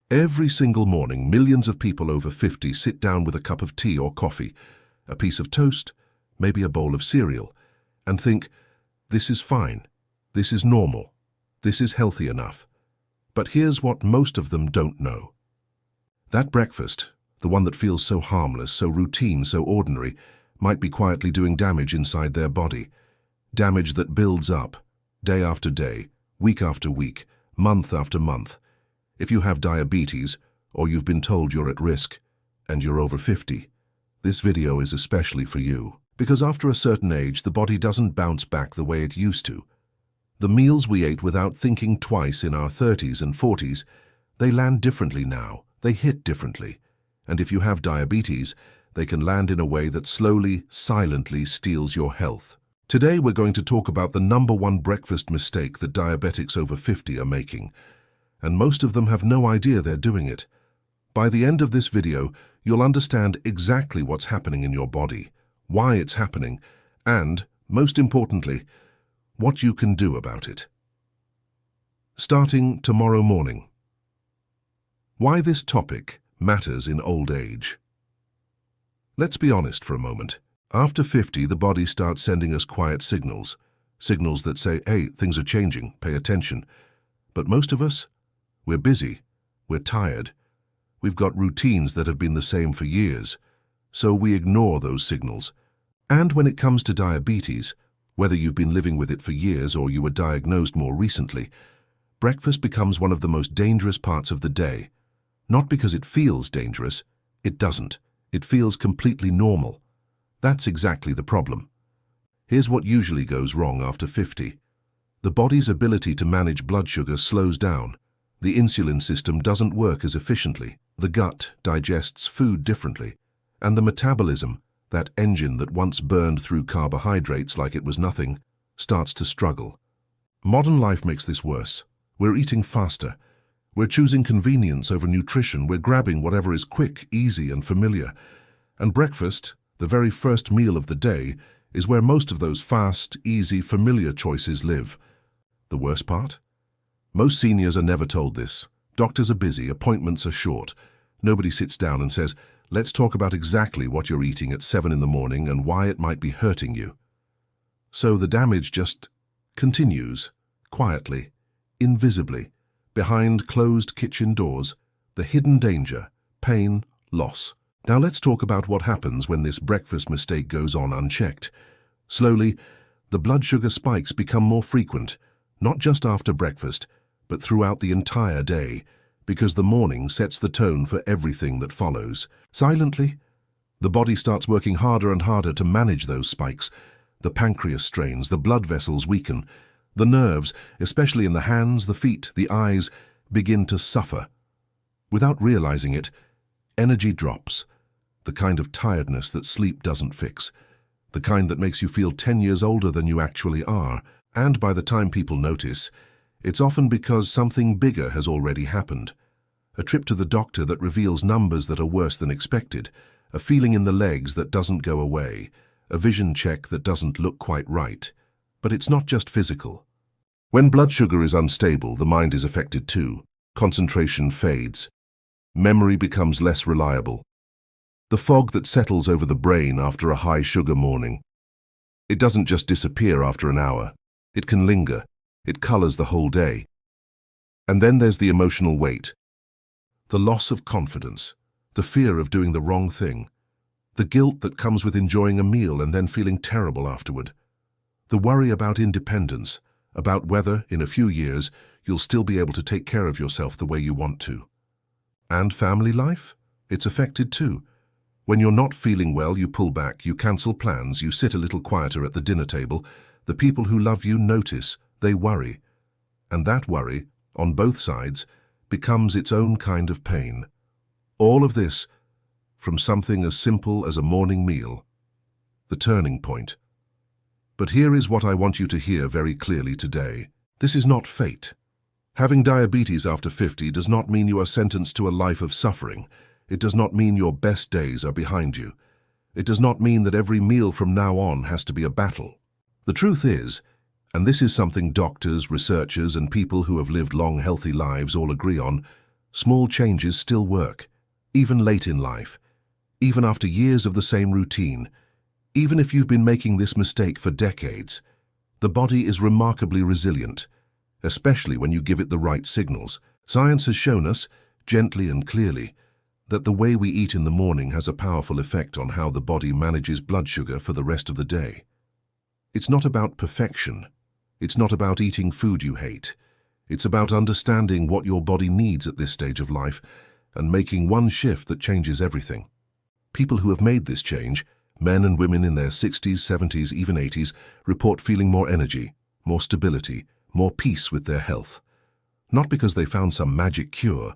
Every single morning, millions of people over 50 sit down with a cup of tea or coffee, a piece of toast, maybe a bowl of cereal, and think, this is fine, this is normal, this is healthy enough. But here's what most of them don't know. That breakfast, the one that feels so harmless, so routine, so ordinary, might be quietly doing damage inside their body. Damage that builds up, day after day, week after week, month after month. If you have diabetes, or you've been told you're at risk, and you're over 50, this video is especially for you. Because after a certain age, the body doesn't bounce back the way it used to. The meals we ate without thinking twice in our 30s and 40s, they land differently now, they hit differently. And if you have diabetes, they can land in a way that slowly, silently steals your health. Today we're going to talk about the #1 breakfast mistake that diabetics over 50 are making. And most of them have no idea they're doing it. By the end of this video, you'll understand exactly what's happening in your body, why it's happening, and, most importantly, what you can do about it. Starting tomorrow morning. Why this topic matters in old age. Let's be honest for a moment. After 50, the body starts sending us quiet signals. Signals that say, hey, things are changing, pay attention. But most of us, we're busy, we're tired. We've got routines that have been the same for years. So we ignore those signals. And when it comes to diabetes, whether you've been living with it for years or you were diagnosed more recently, breakfast becomes one of the most dangerous parts of the day. Not because it feels dangerous, it doesn't. It feels completely normal. That's exactly the problem. Here's what usually goes wrong after 50. The body's ability to manage blood sugar slows down. The insulin system doesn't work as efficiently. The gut digests food differently. And the metabolism, that engine that once burned through carbohydrates like it was nothing, starts to struggle. Modern life makes this worse. We're eating faster. We're choosing convenience over nutrition. We're grabbing whatever is quick, easy, and familiar. And breakfast, the very first meal of the day, is where most of those fast, easy, familiar choices live. The worst part? Most seniors are never told this. Doctors are busy, appointments are short. Nobody sits down and says, let's talk about exactly what you're eating at 7 in the morning and why it might be hurting you. So the damage just continues, quietly, invisibly, behind closed kitchen doors, the hidden danger, pain, loss. Now let's talk about what happens when this breakfast mistake goes on unchecked. Slowly, the blood sugar spikes become more frequent, not just after breakfast, but throughout the entire day, because the morning sets the tone for everything that follows. Silently, the body starts working harder and harder to manage those spikes. The pancreas strains, the blood vessels weaken. The nerves, especially in the hands, the feet, the eyes, begin to suffer. Without realizing it, energy drops. The kind of tiredness that sleep doesn't fix. The kind that makes you feel 10 years older than you actually are. And by the time people notice, it's often because something bigger has already happened. A trip to the doctor that reveals numbers that are worse than expected, a feeling in the legs that doesn't go away, a vision check that doesn't look quite right. But it's not just physical. When blood sugar is unstable, the mind is affected too. Concentration fades. Memory becomes less reliable. The fog that settles over the brain after a high sugar morning. It doesn't just disappear after an hour. It can linger. It colors the whole day. And then there's the emotional weight. The loss of confidence. The fear of doing the wrong thing. The guilt that comes with enjoying a meal and then feeling terrible afterward. The worry about independence, about whether, in a few years, you'll still be able to take care of yourself the way you want to. And family life? It's affected too. When you're not feeling well, you pull back, you cancel plans, you sit a little quieter at the dinner table. The people who love you notice, they worry. And that worry, on both sides, becomes its own kind of pain. All of this from something as simple as a morning meal. The turning point. But here is what I want you to hear very clearly today. This is not fate. Having diabetes after 50 does not mean you are sentenced to a life of suffering. It does not mean your best days are behind you. It does not mean that every meal from now on has to be a battle. The truth is, and this is something doctors, researchers, and people who have lived long, healthy lives all agree on, Small changes still work, even late in life, even after years of the same routine. Even if you've been making this mistake for decades, the body is remarkably resilient, especially when you give it the right signals. Science has shown us, gently and clearly, that the way we eat in the morning has a powerful effect on how the body manages blood sugar for the rest of the day. It's not about perfection. It's not about eating food you hate. It's about understanding what your body needs at this stage of life and making one shift that changes everything. People who have made this change, men and women in their 60s, 70s, even 80s, report feeling more energy, more stability, more peace with their health. Not because they found some magic cure,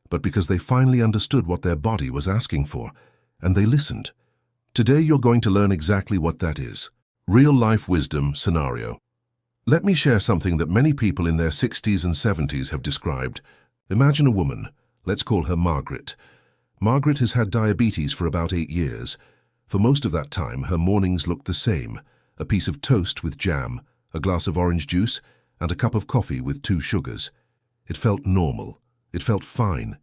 but because they finally understood what their body was asking for, and they listened. Today you're going to learn exactly what that is. Real-life wisdom scenario. Let me share something that many people in their 60s and 70s have described. Imagine a woman. Let's call her Margaret. Margaret has had diabetes for about 8 years. For most of that time, her mornings looked the same. A piece of toast with jam, a glass of orange juice, and a cup of coffee with 2 sugars. It felt normal. It felt fine.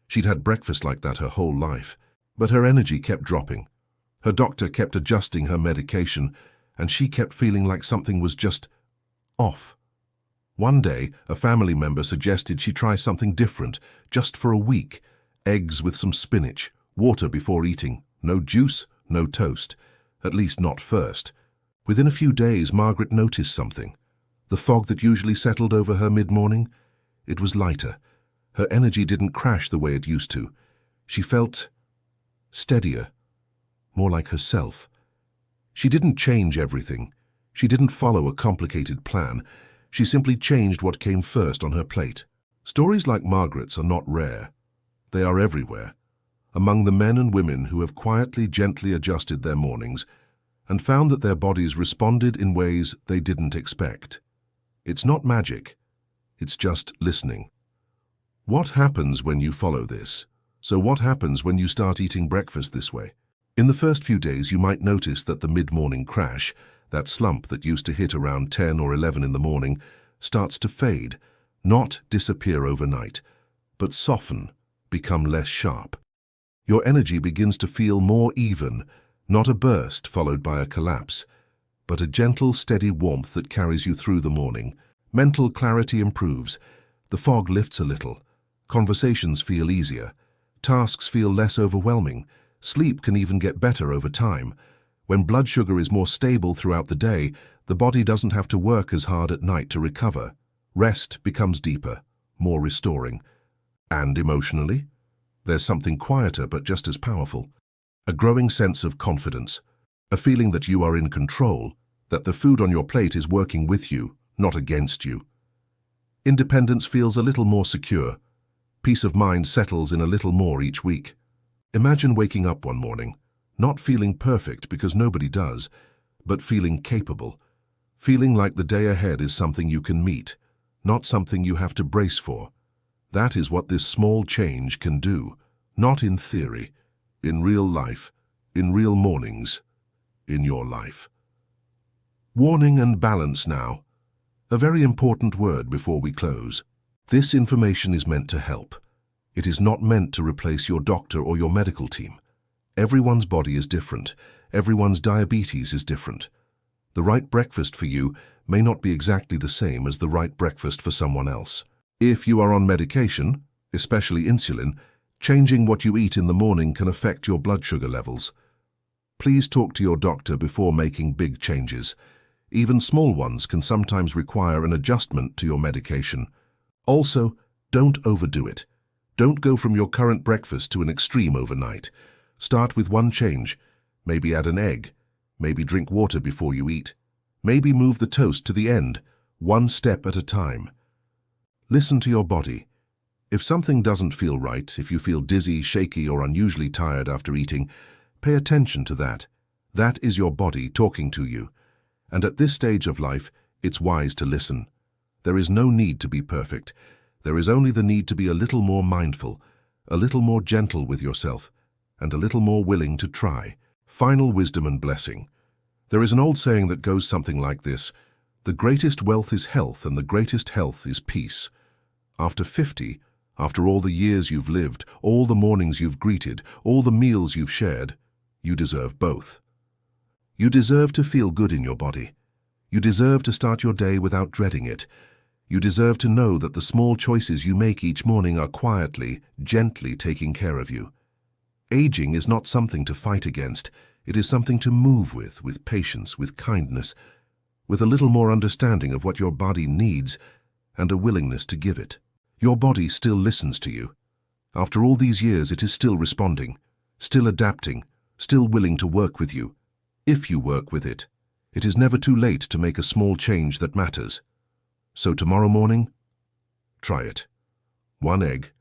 She'd had breakfast like that her whole life. But her energy kept dropping. Her doctor kept adjusting her medication, and she kept feeling like something was just off. One day, a family member suggested she try something different, just for a week. Eggs with some spinach, water before eating, no juice, no toast, at least not first. Within a few days, Margaret noticed something. The fog that usually settled over her mid-morning, it was lighter. Her energy didn't crash the way it used to. She felt steadier, more like herself. She didn't change everything. She didn't follow a complicated plan. She simply changed what came first on her plate. Stories like Margaret's are not rare. They are everywhere, among the men and women who have quietly, gently adjusted their mornings and found that their bodies responded in ways they didn't expect. It's not magic. It's just listening. What happens when you follow this? So what happens when you start eating breakfast this way? In the first few days, you might notice that the mid-morning crash, that slump that used to hit around 10 or 11 in the morning, starts to fade, not disappear overnight, but soften, become less sharp. Your energy begins to feel more even, not a burst followed by a collapse, but a gentle, steady warmth that carries you through the morning. Mental clarity improves, the fog lifts a little, conversations feel easier, tasks feel less overwhelming, sleep can even get better over time. When blood sugar is more stable throughout the day, the body doesn't have to work as hard at night to recover. Rest becomes deeper, more restoring. And emotionally, there's something quieter but just as powerful. A growing sense of confidence, a feeling that you are in control, that the food on your plate is working with you, not against you. Independence feels a little more secure. Peace of mind settles in a little more each week. Imagine waking up one morning, not feeling perfect because nobody does, but feeling capable, feeling like the day ahead is something you can meet, not something you have to brace for. That is what this small change can do, not in theory, in real life, in real mornings, in your life. Warning and balance now. A very important word before we close. This information is meant to help. It is not meant to replace your doctor or your medical team. Everyone's body is different. Everyone's diabetes is different. The right breakfast for you may not be exactly the same as the right breakfast for someone else. If you are on medication, especially insulin, changing what you eat in the morning can affect your blood sugar levels. Please talk to your doctor before making big changes. Even small ones can sometimes require an adjustment to your medication. Also, don't overdo it. Don't go from your current breakfast to an extreme overnight. Start with one change. Maybe add an egg. Maybe drink water before you eat. Maybe move the toast to the end, one step at a time. Listen to your body. If something doesn't feel right, if you feel dizzy, shaky, or unusually tired after eating, pay attention to that. That is your body talking to you. And at this stage of life, it's wise to listen. There is no need to be perfect. There is only the need to be a little more mindful, a little more gentle with yourself, and a little more willing to try. Final wisdom and blessing. There is an old saying that goes something like this: the greatest wealth is health, and the greatest health is peace. After 50, After all the years you've lived, all the mornings you've greeted, all the meals you've shared, you deserve both. You deserve to feel good in your body. You deserve to start your day without dreading it. You deserve to know that the small choices you make each morning are quietly, gently taking care of you. Aging is not something to fight against. It is something to move with patience, with kindness, with a little more understanding of what your body needs and a willingness to give it. Your body still listens to you. After all these years, it is still responding, still adapting, still willing to work with you. If you work with it, it is never too late to make a small change that matters. So tomorrow morning, try it. 1 egg,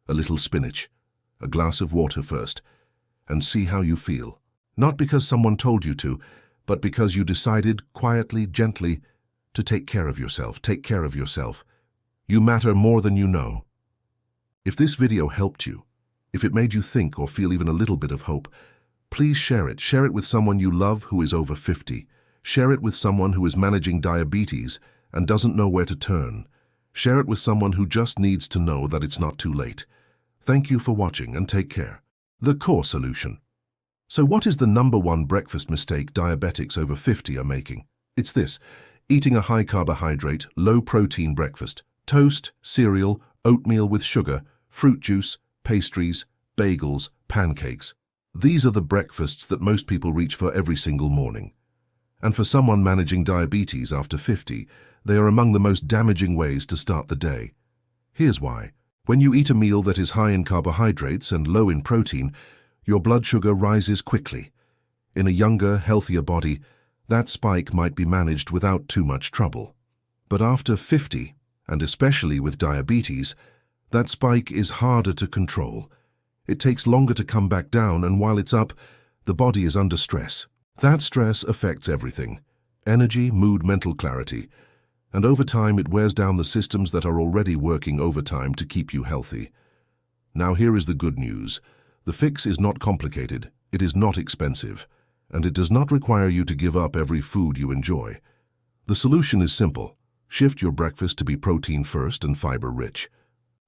a little spinach, a glass of water first, and see how you feel. Not because someone told you to, but because you decided quietly, gently, to take care of yourself. Take care of yourself. You matter more than you know. If this video helped you, if it made you think or feel even a little bit of hope, please share it. Share it with someone you love who is over 50. Share it with someone who is managing diabetes and doesn't know where to turn. Share it with someone who just needs to know that it's not too late. Thank you for watching and take care. The core solution. So what is the #1 breakfast mistake diabetics over 50 are making? It's this: eating a high carbohydrate, low protein breakfast. Toast, cereal, oatmeal with sugar, fruit juice, pastries, bagels, pancakes. These are the breakfasts that most people reach for every single morning. And for someone managing diabetes after 50, they are among the most damaging ways to start the day. Here's why. When you eat a meal that is high in carbohydrates and low in protein, your blood sugar rises quickly. In a younger, healthier body, that spike might be managed without too much trouble. But after 50, and especially with diabetes, that spike is harder to control. It takes longer to come back down, and while it's up, the body is under stress. That stress affects everything: energy, mood, mental clarity. And over time, it wears down the systems that are already working overtime to keep you healthy. Now here is the good news. The fix is not complicated, it is not expensive, and it does not require you to give up every food you enjoy. The solution is simple. Shift your breakfast to be protein first and fiber rich.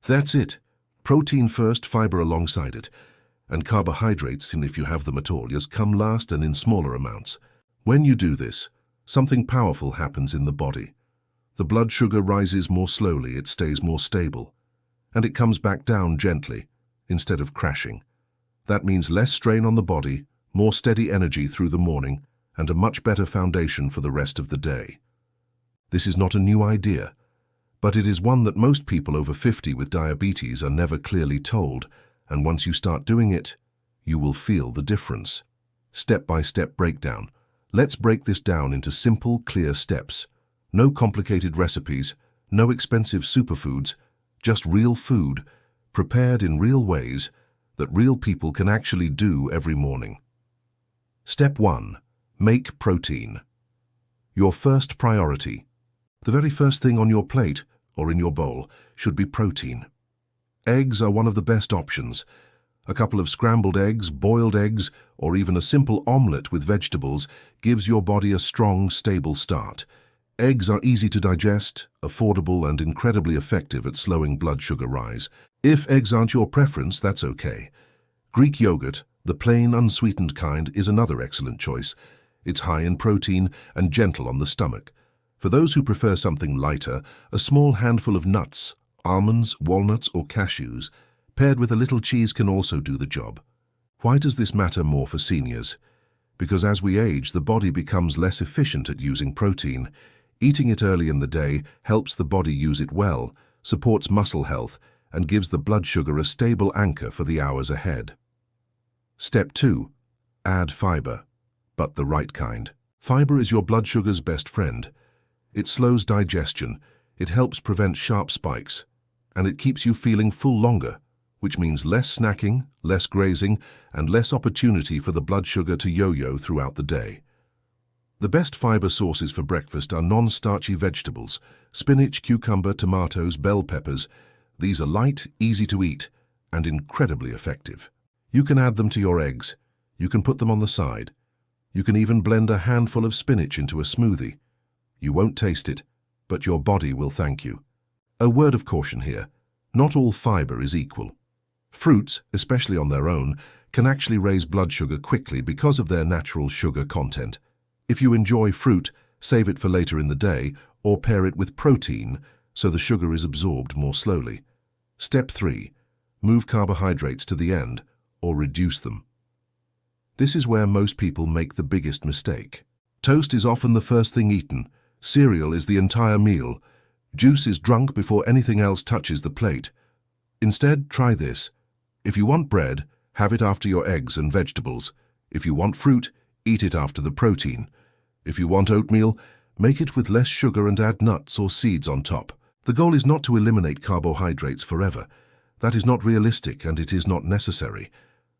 That's it. Protein first, fiber alongside it. And carbohydrates, and if you have them at all, just come last and in smaller amounts. When you do this, something powerful happens in the body. The blood sugar rises more slowly, it stays more stable, and it comes back down gently, instead of crashing. That means less strain on the body, more steady energy through the morning, and a much better foundation for the rest of the day. This is not a new idea, but it is one that most people over 50 with diabetes are never clearly told, and once you start doing it, you will feel the difference. Step-by-step breakdown. Let's break this down into simple, clear steps. No complicated recipes, no expensive superfoods, just real food, prepared in real ways that real people can actually do every morning. Step 1. Make protein. Your first priority. The very first thing on your plate, or in your bowl, should be protein. Eggs are one of the best options. A couple of scrambled eggs, boiled eggs, or even a simple omelette with vegetables gives your body a strong, stable start. Eggs are easy to digest, affordable, and incredibly effective at slowing blood sugar rise. If eggs aren't your preference, that's okay. Greek yogurt, the plain, unsweetened kind, is another excellent choice. It's high in protein and gentle on the stomach. For those who prefer something lighter, a small handful of nuts, almonds, walnuts, or cashews, paired with a little cheese can also do the job. Why does this matter more for seniors? Because as we age, the body becomes less efficient at using protein. Eating it early in the day helps the body use it well, supports muscle health, and gives the blood sugar a stable anchor for the hours ahead. Step 2. Add fiber, but the right kind. Fiber is your blood sugar's best friend. It slows digestion, it helps prevent sharp spikes, and it keeps you feeling full longer, which means less snacking, less grazing, and less opportunity for the blood sugar to yo-yo throughout the day. The best fiber sources for breakfast are non-starchy vegetables: spinach, cucumber, tomatoes, bell peppers. These are light, easy to eat, and incredibly effective. You can add them to your eggs. You can put them on the side. You can even blend a handful of spinach into a smoothie. You won't taste it, but your body will thank you. A word of caution here. Not all fiber is equal. Fruits, especially on their own, can actually raise blood sugar quickly because of their natural sugar content. If you enjoy fruit, save it for later in the day or pair it with protein so the sugar is absorbed more slowly. Step 3. Move carbohydrates to the end or reduce them. This is where most people make the biggest mistake. Toast is often the first thing eaten. Cereal is the entire meal. Juice is drunk before anything else touches the plate. Instead, try this. If you want bread, have it after your eggs and vegetables. If you want fruit, eat it after the protein. If you want oatmeal, make it with less sugar and add nuts or seeds on top. The goal is not to eliminate carbohydrates forever. That is not realistic and it is not necessary.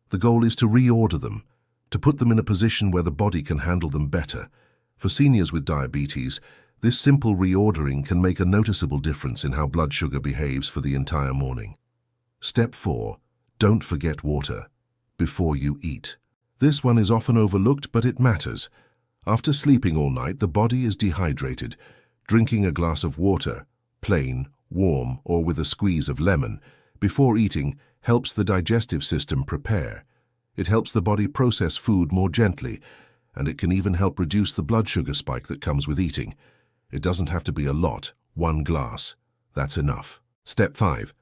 The goal is to reorder them, to put them in a position where the body can handle them better. For seniors with diabetes, this simple reordering can make a noticeable difference in how blood sugar behaves for the entire morning. Step 4. Don't forget water before you eat. This one is often overlooked, but it matters. After sleeping all night, the body is dehydrated. Drinking a glass of water, plain, warm, or with a squeeze of lemon, before eating helps the digestive system prepare. It helps the body process food more gently, and it can even help reduce the blood sugar spike that comes with eating. It doesn't have to be a lot, 1 glass. That's enough. Step 5.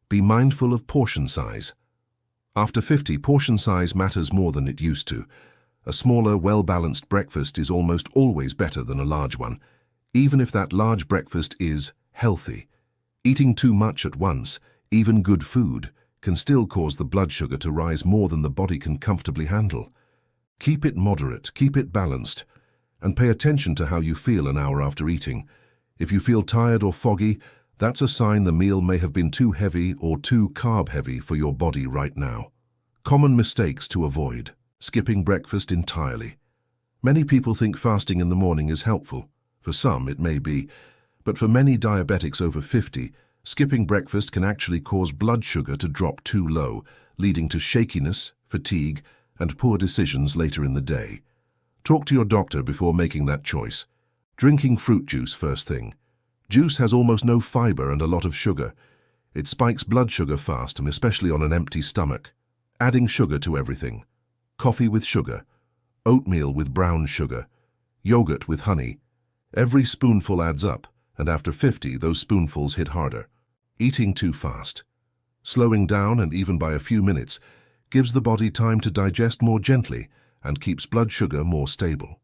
Be mindful of portion size. After 50, portion size matters more than it used to. A smaller, well-balanced breakfast is almost always better than a large one, even if that large breakfast is healthy. Eating too much at once, even good food, can still cause the blood sugar to rise more than the body can comfortably handle. Keep it moderate, keep it balanced, and pay attention to how you feel an hour after eating. If you feel tired or foggy, that's a sign the meal may have been too heavy or too carb-heavy for your body right now. Common mistakes to avoid. Skipping breakfast entirely. Many people think fasting in the morning is helpful. For some, it may be, but for many diabetics over 50, skipping breakfast can actually cause blood sugar to drop too low, leading to shakiness, fatigue, and poor decisions later in the day. Talk to your doctor before making that choice. Drinking fruit juice first thing. Juice has almost no fiber and a lot of sugar. It spikes blood sugar fast, and especially on an empty stomach. Adding sugar to everything. Coffee with sugar. Oatmeal with brown sugar. Yogurt with honey. Every spoonful adds up, and after 50, those spoonfuls hit harder. Eating too fast. Slowing down, and even by a few minutes, gives the body time to digest more gently and keeps blood sugar more stable.